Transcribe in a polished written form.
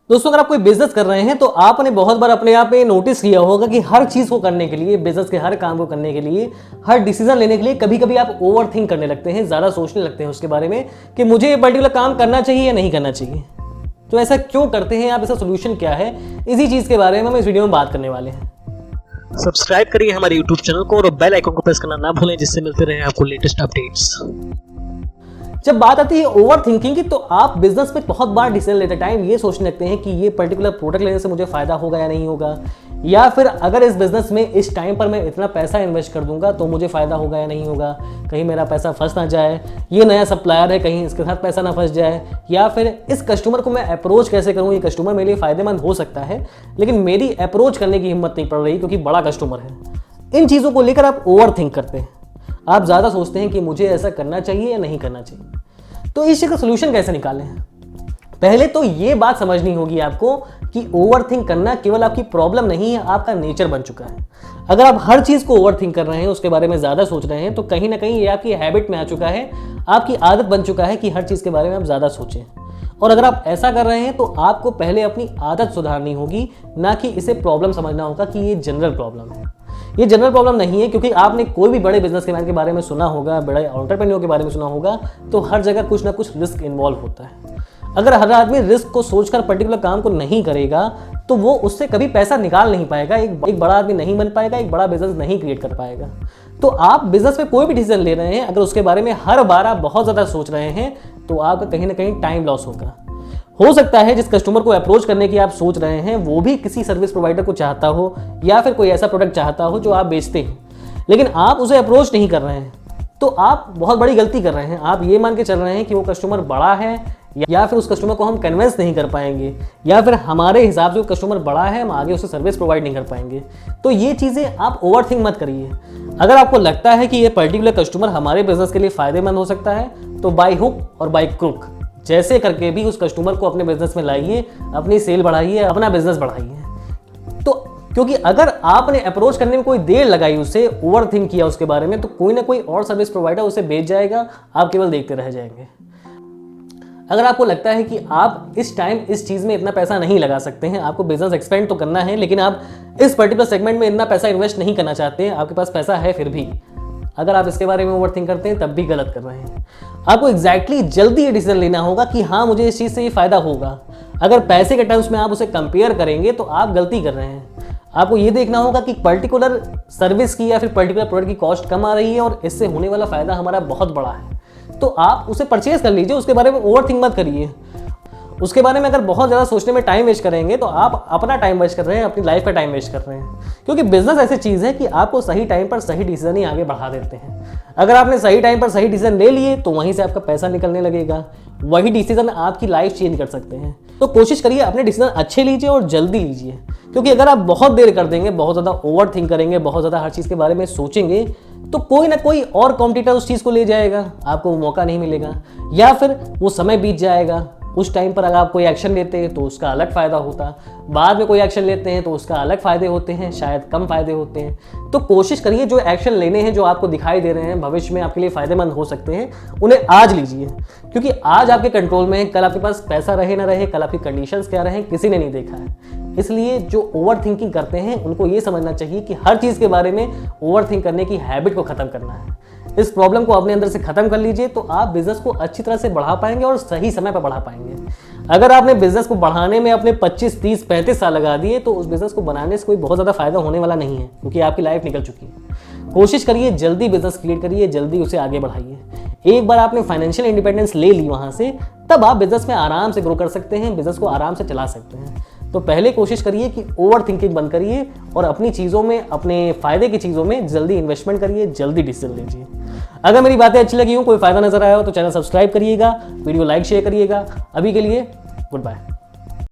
दोस्तों अगर आप कोई बिजनेस कर रहे हैं तो आपने बहुत बार अपने आप में नोटिस किया होगा कि हर चीज़ को करने के लिए, बिजनेस के हर काम को करने के लिए, हर डिसीजन लेने के लिए कभी कभी आप ओवर थिंक करने लगते हैं, ज़्यादा सोचने लगते हैं उसके बारे में कि मुझे ये पर्टिकुलर काम करना चाहिए या नहीं करना चाहिए। तो ऐसा क्यों करते हैं आप, इसका सोल्यूशन क्या है, इसी चीज़ के बारे में हम इस वीडियो में बात करने वाले हैं। सब्सक्राइब करिए हमारे यूट्यूब चैनल को और बेल आइकन को प्रेस करना ना भूलें, जिससे मिलते रहे आपको लेटेस्ट अपडेट्स। जब बात आती है ओवर थिंकिंग की, तो आप बिजनेस में बहुत बार डिसीजन लेते टाइम ये सोचने लगते हैं कि ये पर्टिकुलर प्रोडक्ट लेने से मुझे फायदा होगा या नहीं होगा, या फिर अगर इस बिजनेस में इस टाइम पर मैं इतना पैसा इन्वेस्ट कर दूंगा तो मुझे फायदा होगा या नहीं होगा, कहीं मेरा पैसा फंस ना जाए, ये नया सप्लायर है कहीं इसके साथ पैसा ना फंस जाए, या फिर इस कस्टमर को मैं अप्रोच कैसे करूँ, ये कस्टमर मेरे लिए फायदेमंद हो सकता है लेकिन मेरी अप्रोच करने की हिम्मत नहीं पड़ रही क्योंकि बड़ा कस्टमर है। इन चीज़ों को लेकर आप ओवर थिंक करते हैं, आप ज़्यादा सोचते हैं कि मुझे ऐसा करना चाहिए या नहीं करना चाहिए। तो इस चीज़ का सोल्यूशन कैसे निकालें? पहले तो ये बात समझनी होगी आपको कि ओवर थिंक करना केवल आपकी प्रॉब्लम नहीं है, आपका नेचर बन चुका है। अगर आप हर चीज़ को ओवर थिंक कर रहे हैं, उसके बारे में ज़्यादा सोच रहे हैं, तो कहीं ना कहीं ये आपकी हैबिट में आ चुका है, आपकी आदत बन चुका है कि हर चीज़ के बारे में आप ज़्यादा सोचें। और अगर आप ऐसा कर रहे हैं तो आपको पहले अपनी आदत सुधारनी होगी, ना कि इसे प्रॉब्लम समझना होगा कि ये जनरल प्रॉब्लम है। ये जनरल प्रॉब्लम नहीं है, क्योंकि आपने कोई भी बड़े बिजनेसमैन के बारे में सुना होगा, बड़े एंटरप्रेन्योर के बारे में सुना होगा, तो हर जगह कुछ ना कुछ रिस्क इन्वॉल्व होता है। अगर हर आदमी रिस्क को सोचकर पर्टिकुलर काम को नहीं करेगा तो वो उससे कभी पैसा निकाल नहीं पाएगा, एक बड़ा आदमी नहीं बन पाएगा, एक बड़ा बिजनेस नहीं क्रिएट कर पाएगा। तो आप बिजनेस में कोई भी डिसीजन ले रहे हैं, अगर उसके बारे में हर बार आप बहुत ज़्यादा सोच रहे हैं तो आपका कहीं ना कहीं टाइम लॉस होगा। हो सकता है जिस कस्टमर को अप्रोच करने की आप सोच रहे हैं वो भी किसी सर्विस प्रोवाइडर को चाहता हो या फिर कोई ऐसा प्रोडक्ट चाहता हो जो आप बेचते हैं, लेकिन आप उसे अप्रोच नहीं कर रहे हैं, तो आप बहुत बड़ी गलती कर रहे हैं। आप ये मान के चल रहे हैं कि वो कस्टमर बड़ा है या फिर उस कस्टमर को हम कन्विंस नहीं कर पाएंगे, या फिर हमारे हिसाब से वो कस्टमर बड़ा है, हम आगे उसे सर्विस प्रोवाइड नहीं कर पाएंगे। तो ये चीज़ें आप ओवर थिंक मत करिए। अगर आपको लगता है कि ये पर्टिकुलर कस्टमर हमारे बिजनेस के लिए फायदेमंद हो सकता है तो बाय हुक और बाय क्रुक जैसे करके भी उस कस्टमर को अपने बिजनेस में लाइए, अपनी सेल बढ़ाइए, अपना बिजनेस बढ़ाइए। तो क्योंकि अगर आपने अप्रोच करने में कोई देर लगाई, उसे ओवर थिंक किया उसके बारे में, तो कोई ना कोई और सर्विस प्रोवाइडर उसे बेच जाएगा, आप केवल देखते रह जाएंगे। अगर आपको लगता है कि आप इस टाइम इस चीज़ में इतना पैसा नहीं लगा सकते हैं, आपको बिजनेस एक्सपेंड तो करना है लेकिन आप इस पर्टिकुलर सेगमेंट में इतना पैसा इन्वेस्ट नहीं करना चाहते हैं, आपके पास पैसा है फिर भी, अगर आप इसके बारे में ओवर थिंक करते हैं तब भी गलत कर रहे हैं। आपको एग्जैक्टली जल्दी ये डिसीजन लेना होगा कि हाँ मुझे इस चीज़ से ये फायदा होगा। अगर पैसे के टर्म्स में आप उसे कंपेयर करेंगे तो आप गलती कर रहे हैं। आपको ये देखना होगा कि पर्टिकुलर सर्विस की या फिर पर्टिकुलर प्रोडक्ट की कॉस्ट कम आ रही है और इससे होने वाला फायदा हमारा बहुत बड़ा है, तो आप उसे परचेज कर लीजिए, उसके बारे में ओवर थिंक मत करिए। उसके बारे में अगर बहुत ज़्यादा सोचने में टाइम वेस्ट करेंगे तो आप अपना टाइम वेस्ट कर रहे हैं, अपनी लाइफ का टाइम वेस्ट कर रहे हैं, क्योंकि बिजनेस ऐसी चीज़ है कि आपको सही टाइम पर सही डिसीजन ही आगे बढ़ा देते हैं। अगर आपने सही टाइम पर सही डिसीजन ले लिए तो वहीं से आपका पैसा निकलने लगेगा, वही डिसीजन आपकी लाइफ चेंज कर सकते हैं। तो कोशिश करिए अपने डिसीजन अच्छे लीजिए और जल्दी लीजिए, क्योंकि अगर आप बहुत देर कर देंगे, बहुत ज़्यादा ओवर थिंक करेंगे, बहुत ज़्यादा हर चीज़ के बारे में सोचेंगे, तो कोई ना कोई और कॉम्पिटिटर उस चीज़ को ले जाएगा, आपको मौका नहीं मिलेगा, या फिर वो समय बीत जाएगा। उस टाइम पर अगर आप कोई एक्शन लेते हैं तो उसका अलग फ़ायदा होता, बाद में कोई एक्शन लेते हैं तो उसका अलग फ़ायदे होते हैं, शायद कम फ़ायदे होते हैं। तो कोशिश करिए जो एक्शन लेने हैं, जो आपको दिखाई दे रहे हैं भविष्य में आपके लिए फ़ायदेमंद हो सकते हैं, उन्हें आज लीजिए, क्योंकि आज आपके कंट्रोल में है। कल आपके पास पैसा रहे ना रहे, कल आपकी कंडीशंस क्या रहे, किसी ने नहीं देखा है। इसलिए जो ओवर थिंकिंग करते हैं उनको ये समझना चाहिए कि हर चीज़ के बारे में ओवर थिंक करने की हैबिट को ख़त्म करना है। इस प्रॉब्लम को अपने अंदर से खत्म कर लीजिए तो आप बिजनेस को अच्छी तरह से बढ़ा पाएंगे और सही समय पर बढ़ा पाएंगे। अगर आपने बिजनेस को बढ़ाने में अपने 25, 30, 35 साल लगा दिए तो उस बिजनेस को बनाने से कोई बहुत ज़्यादा फायदा होने वाला नहीं है, क्योंकि आपकी लाइफ निकल चुकी है। कोशिश करिए जल्दी बिजनेस क्रिएट करिए, जल्दी उसे आगे बढ़ाइए। एक बार आपने फाइनेंशियल इंडिपेंडेंस ले ली वहाँ से, तब आप बिजनेस में आराम से ग्रो कर सकते हैं, बिजनेस को आराम से चला सकते हैं। तो पहले कोशिश करिए कि ओवर थिंकिंग बंद करिए और अपनी चीज़ों में, अपने फ़ायदे की चीज़ों में जल्दी इन्वेस्टमेंट करिए, जल्दी डिसीजन लीजिए। अगर मेरी बातें अच्छी लगी हो, कोई फ़ायदा नजर आया हो तो चैनल सब्सक्राइब करिएगा, वीडियो लाइक शेयर करिएगा। अभी के लिए गुड बाय।